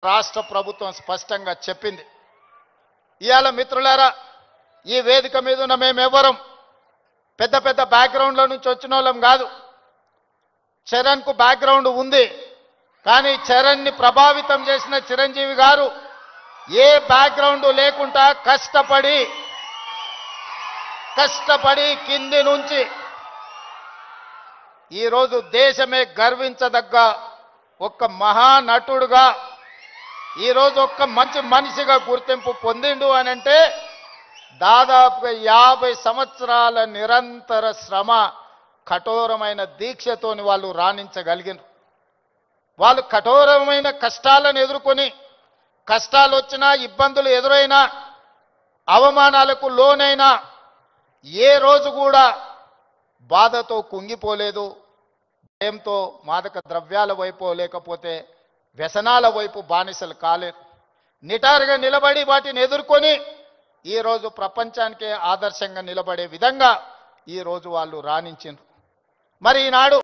రాష్ట్ర ప్రభుత్వం స్పష్టంగా చెప్పింది. ఇయాల మిత్రులారా, ఈ వేదిక మీద ఉన్న మేమెవ్వరం పెద్ద పెద్ద బ్యాక్గ్రౌండ్ల నుంచి వచ్చిన వాళ్ళం కాదు. చరణ్కు బ్యాక్గ్రౌండ్ ఉంది, కానీ చరణ్ని ప్రభావితం చేసిన చిరంజీవి గారు ఏ బ్యాక్గ్రౌండ్ లేకుండా కష్టపడి కింది నుంచి ఈరోజు దేశమే గర్వించదగ్గ ఒక మహానటుడుగా ఈరోజు ఒక మంచి మనిషిగా గుర్తింపు పొందిండు అని అంటే దాదాపుగా 50 సంవత్సరాల నిరంతర శ్రమ, కఠోరమైన దీక్షతోని వాళ్ళు రాణించగలిగినారు. వాళ్ళు కఠోరమైన కష్టాలను ఎదుర్కొని, కష్టాలు వచ్చినా, ఇబ్బందులు ఎదురైనా, అవమానాలకు లోనైనా ఏ రోజు కూడా బాధతో కుంగిపోలేదు. భయంతో మాదక ద్రవ్యాల వైపు లేకపోతే వ్యసనాల వైపు బానిసలు కాలేదు. నిటారుగా నిలబడి వాటిని ఎదుర్కొని ఈరోజు ప్రపంచానికే ఆదర్శంగా నిలబడే విధంగా ఈరోజు వాళ్ళు రాణించారు. మరి ఈనాడు